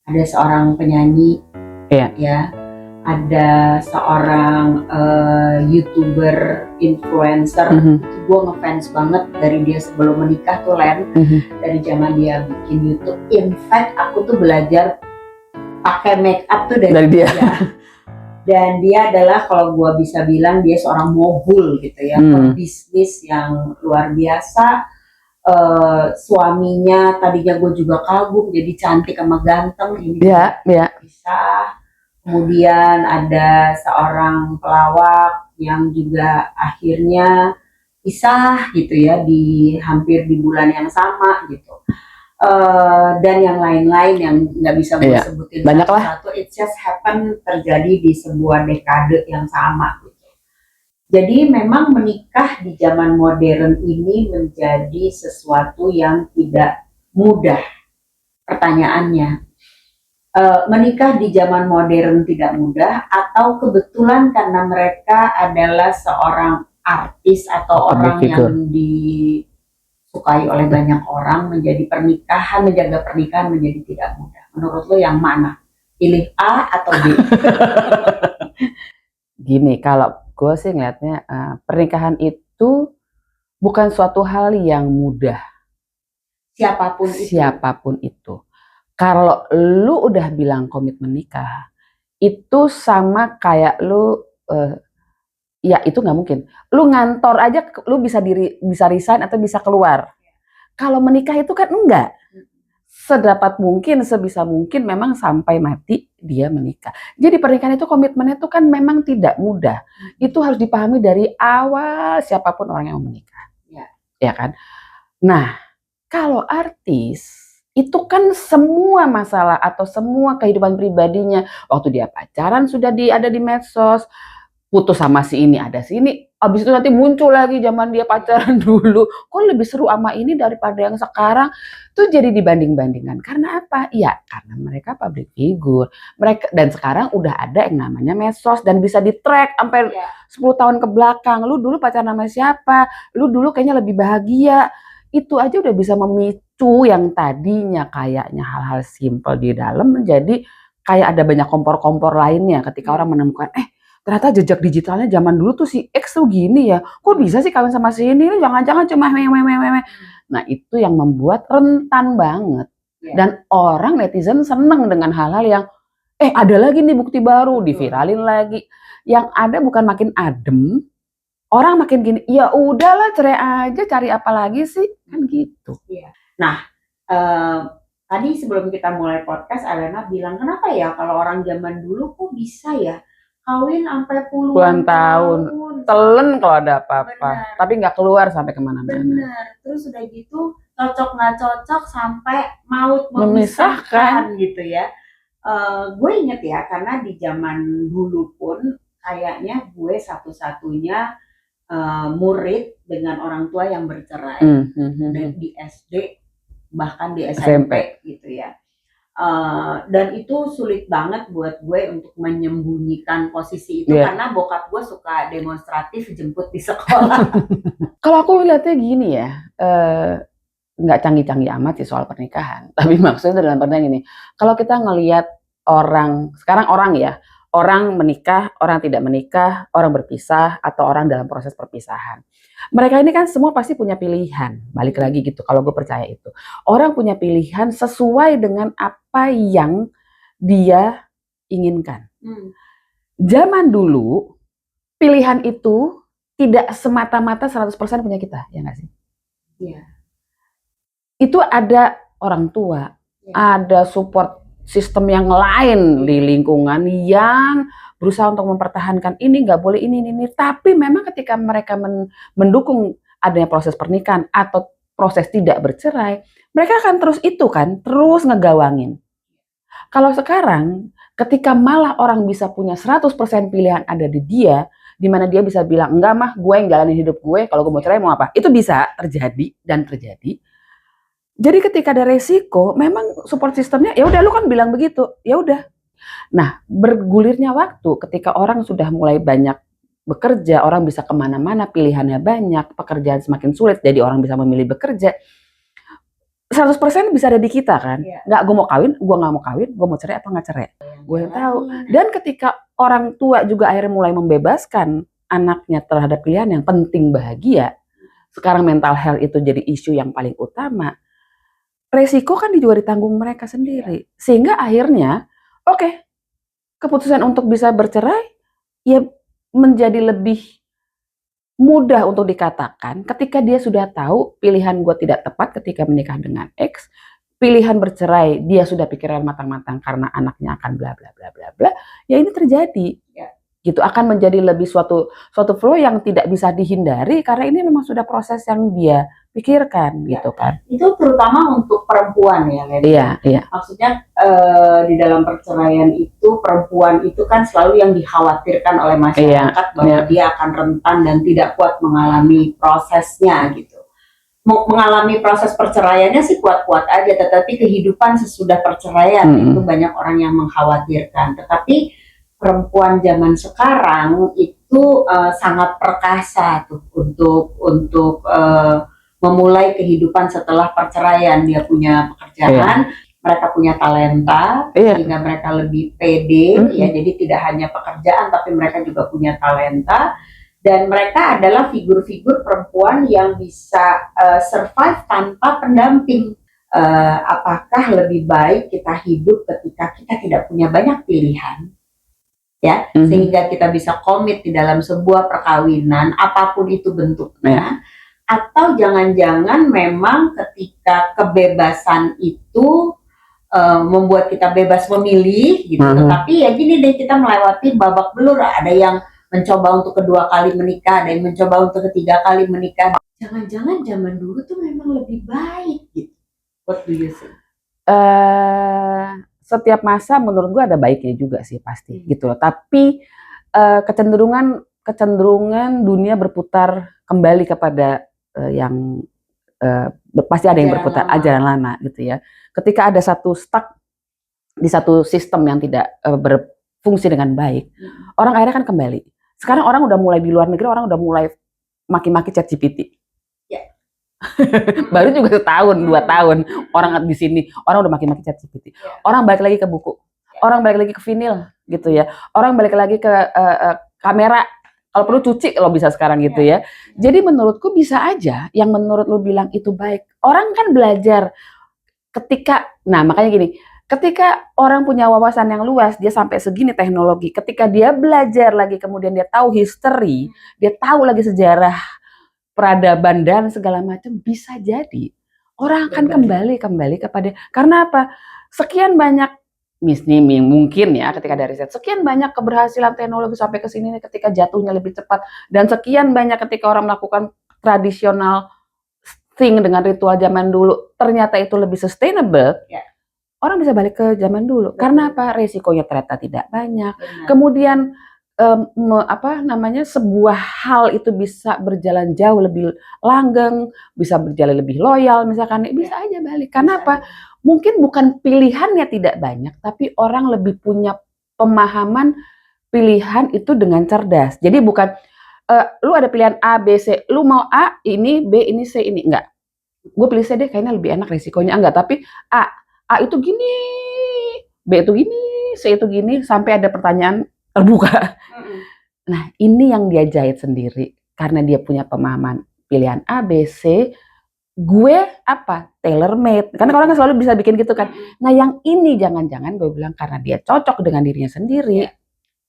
ada seorang penyanyi, ya, ada seorang YouTuber, influencer. Gue ngefans banget dari dia sebelum menikah tuh, Len. Dari zaman dia bikin YouTube. In fact, aku tuh belajar pakai make up tuh dari dia. Dan dia adalah, kalau gue bisa bilang, dia seorang mogul gitu ya, pebisnis yang luar biasa. Suaminya tadinya gue juga kagum, jadi cantik sama ganteng, ini pisah. Kemudian ada seorang pelawak yang juga akhirnya pisah gitu ya, hampir di bulan yang sama gitu. Dan yang lain-lain yang nggak bisa gue sebutin satu-satu. It just happen terjadi di sebuah dekade yang sama gitu. Jadi memang menikah di zaman modern ini menjadi sesuatu yang tidak mudah. Pertanyaannya, menikah di zaman modern tidak mudah, atau kebetulan karena mereka adalah seorang artis atau orang yang disukai oleh banyak orang, menjaga pernikahan menjadi tidak mudah. Menurut lo yang mana? Pilih A atau B? Gini, kalau gue sih ngeliatnya pernikahan itu bukan suatu hal yang mudah. Siapapun itu. Kalau lu udah bilang komitmen nikah, itu sama kayak lu, ya itu nggak mungkin. Lu ngantor aja, lu bisa resign atau bisa keluar. Kalau menikah itu kan enggak. Sedapat mungkin, sebisa mungkin memang sampai mati dia menikah. Jadi pernikahan itu komitmennya itu kan memang tidak mudah. Itu harus dipahami dari awal siapapun orang yang mau menikah. Ya kan? Nah, kalau artis itu kan semua masalah atau semua kehidupan pribadinya, waktu dia pacaran sudah ada di medsos, putus sama si ini ada si ini, abis itu nanti muncul lagi zaman dia pacaran dulu, kok lebih seru sama ini daripada yang sekarang, tuh jadi dibanding-bandingkan. Karena apa? Ya karena mereka public figure, dan sekarang udah ada yang namanya medsos dan bisa di-track sampai 10 tahun ke belakang. Lu dulu pacaran sama siapa? Lu dulu kayaknya lebih bahagia. Itu aja udah bisa memicu yang tadinya kayaknya hal-hal simpel di dalam menjadi kayak ada banyak kompor-kompor lainnya ketika orang menemukan ternyata jejak digitalnya zaman dulu tuh si X tuh gini ya, kok bisa sih kawin sama si ini, jangan-jangan cuma mewe. Nah itu yang membuat rentan banget. Dan orang netizen seneng dengan hal-hal yang ada lagi nih bukti baru, diviralin lagi. Yang ada bukan makin adem, orang makin gini, ya udahlah cerai aja, cari apa lagi sih, kan gitu. Nah, tadi sebelum kita mulai podcast, Alena bilang, kenapa ya kalau orang zaman dulu kok bisa ya kawin sampai puluhan tahun, telen kalau ada apa-apa, tapi nggak keluar sampai kemana-mana. Bener, terus udah gitu cocok nggak cocok sampai maut memisahkan gitu ya. Gue inget ya, karena di zaman dulu pun kayaknya gue satu-satunya murid dengan orang tua yang bercerai, di SD bahkan di SMP gitu ya. Dan itu sulit banget buat gue untuk menyembunyikan posisi itu, karena bokap gue suka demonstratif jemput di sekolah. Kalau aku lihatnya gini ya, nggak canggih-canggih amat sih soal pernikahan, tapi maksudnya dalam pengertian gini, kalau kita ngelihat orang menikah, orang tidak menikah, orang berpisah, atau orang dalam proses perpisahan. Mereka ini kan semua pasti punya pilihan, balik lagi gitu, kalau gue percaya itu. Orang punya pilihan sesuai dengan apa yang dia inginkan. Zaman dulu, pilihan itu tidak semata-mata 100% punya kita, ya nggak sih? Iya. Itu ada orang tua, ada support sistem yang lain di lingkungan yang berusaha untuk mempertahankan ini, nggak boleh ini. Tapi memang ketika mereka mendukung adanya proses pernikahan atau proses tidak bercerai, mereka akan terus ngegawangin. Kalau sekarang, ketika malah orang bisa punya 100% pilihan ada di dia, di mana dia bisa bilang, enggak mah, gue yang jalanin hidup gue, kalau gue mau cerai mau apa? Itu bisa terjadi dan terjadi. Jadi ketika ada resiko, memang support sistemnya, ya udah lu kan bilang begitu, ya udah. Nah, bergulirnya waktu ketika orang sudah mulai banyak bekerja, orang bisa kemana-mana, pilihannya banyak, pekerjaan semakin sulit, jadi orang bisa memilih bekerja. 100% bisa ada di kita kan. Nggak, gue mau kawin, gue nggak mau kawin, gue mau cerai apa nggak cerai. Gue yang tahu. Dan ketika orang tua juga akhirnya mulai membebaskan anaknya terhadap pilihan yang penting bahagia, sekarang mental health itu jadi isu yang paling utama, resiko kan juga ditanggung mereka sendiri. Sehingga akhirnya, oke, keputusan untuk bisa bercerai, ya menjadi lebih mudah untuk dikatakan ketika dia sudah tahu pilihan gue tidak tepat ketika menikah dengan X, pilihan bercerai dia sudah pikiran matang-matang karena anaknya akan bla bla bla bla bla, ya ini terjadi. Gitu akan menjadi lebih suatu flow yang tidak bisa dihindari karena ini memang sudah proses yang dia pikirkan gitu kan. Itu terutama untuk perempuan ya, Len. Iya. Maksudnya di dalam perceraian itu perempuan itu kan selalu yang dikhawatirkan oleh masyarakat bahwa dia akan rentan dan tidak kuat mengalami prosesnya gitu. Mengalami proses perceraiannya sih kuat-kuat aja, tetapi kehidupan sesudah perceraian itu banyak orang yang mengkhawatirkan. Tetapi perempuan zaman sekarang itu sangat perkasa tuh untuk memulai kehidupan setelah perceraian. Dia punya pekerjaan, mereka punya talenta, sehingga mereka lebih pede, ya. Jadi tidak hanya pekerjaan, tapi mereka juga punya talenta. Dan mereka adalah figur-figur perempuan yang bisa survive tanpa pendamping. Apakah lebih baik kita hidup ketika kita tidak punya banyak pilihan? Ya, sehingga kita bisa komit di dalam sebuah perkawinan apapun itu bentuknya, atau jangan-jangan memang ketika kebebasan itu membuat kita bebas memilih gitu, tetapi ya gini deh, kita melewati babak belur, ada yang mencoba untuk kedua kali menikah, ada yang mencoba untuk ketiga kali menikah. Jangan-jangan zaman dulu tuh memang lebih baik gitu. What do you think? Setiap masa menurut gue ada baiknya juga sih pasti gitu loh. Tapi kecenderungan dunia berputar kembali kepada yang pasti ada yang berputar ajaran lama gitu ya. Ketika ada satu stuck di satu sistem yang tidak berfungsi dengan baik, orang akhirnya kan kembali. Sekarang orang udah mulai di luar negeri, orang udah mulai maki-maki ChatGPT. Baru juga 1 tahun, 2 tahun orang di sini, orang udah maki-maki ChatGPT. Orang balik lagi ke buku, orang balik lagi ke vinil gitu ya. Orang balik lagi ke kamera. Kalau perlu cuci kalau bisa sekarang gitu ya. Jadi menurutku bisa aja yang menurut lu bilang itu baik. Orang kan belajar makanya gini, ketika orang punya wawasan yang luas, dia sampai segini teknologi, ketika dia belajar lagi kemudian dia tahu history, dia tahu lagi sejarah peradaban dan segala macam, bisa jadi orang akan kembali kepada, karena apa? Sekian banyak mungkin ya ketika dari riset, sekian banyak keberhasilan teknologi sampai ke sini ketika jatuhnya lebih cepat, dan sekian banyak ketika orang melakukan tradisional thing dengan ritual zaman dulu ternyata itu lebih sustainable. Orang bisa balik ke zaman dulu. Karena apa? Resikonya ternyata tidak banyak. Kemudian sebuah hal itu bisa berjalan jauh lebih langgeng, bisa berjalan lebih loyal misalkan, bisa aja balik. Karena apa? Mungkin bukan pilihannya tidak banyak, tapi orang lebih punya pemahaman pilihan itu dengan cerdas. Jadi bukan lu ada pilihan A, B, C, lu mau A ini, B ini, C ini, enggak. Gue pilih C deh, kayaknya lebih enak resikonya, enggak. Tapi A itu gini, B itu gini, C itu gini, sampai ada pertanyaan terbuka. Nah, ini yang dia jahit sendiri karena dia punya pemahaman pilihan A, B, C. Gue tailor made. Karena orang kan selalu bisa bikin gitu kan. Nah, yang ini jangan-jangan gue bilang karena dia cocok dengan dirinya sendiri.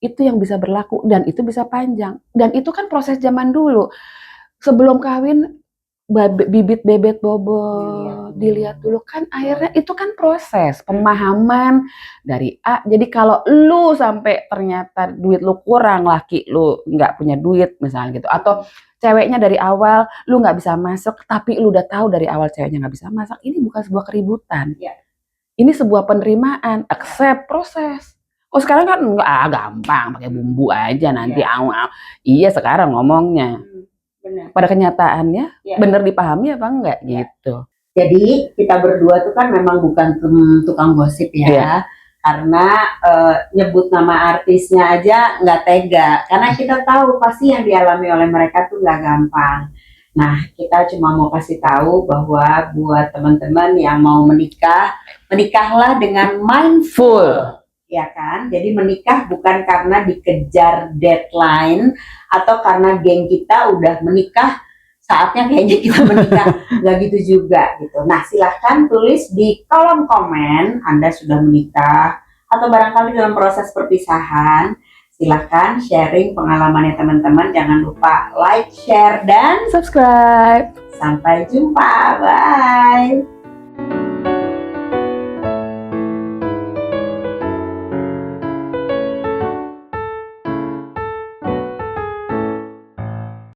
Itu yang bisa berlaku dan itu bisa panjang. Dan itu kan proses zaman dulu. Sebelum kawin bibit bebet bobot dilihat dulu kan, akhirnya itu kan proses pemahaman dari A. Jadi kalau lu sampai ternyata duit lu kurang, laki lu nggak punya duit misalnya gitu, atau ceweknya dari awal lu nggak bisa masak tapi lu udah tahu dari awal ceweknya nggak bisa masak, ini bukan sebuah keributan, ini sebuah penerimaan, accept proses. Oh sekarang kan gampang pakai bumbu aja nanti iya sekarang ngomongnya. Benar. Pada kenyataannya benar dipahami apa enggak gitu. Jadi kita berdua tuh kan memang bukan tukang gosip ya, karena nyebut nama artisnya aja nggak tega, karena kita tahu pasti yang dialami oleh mereka tuh nggak gampang. Nah, kita cuma mau kasih tahu bahwa buat teman-teman yang mau menikah, menikahlah dengan mindful, ya kan? Jadi menikah bukan karena dikejar deadline atau karena geng kita udah menikah, saatnya kayaknya kita menikah, nggak gitu juga gitu. Nah, silahkan tulis di kolom komen Anda sudah menikah atau barangkali dalam proses perpisahan. Silahkan sharing pengalamannya teman-teman. Jangan lupa like, share, dan subscribe. sampai jumpa. Bye.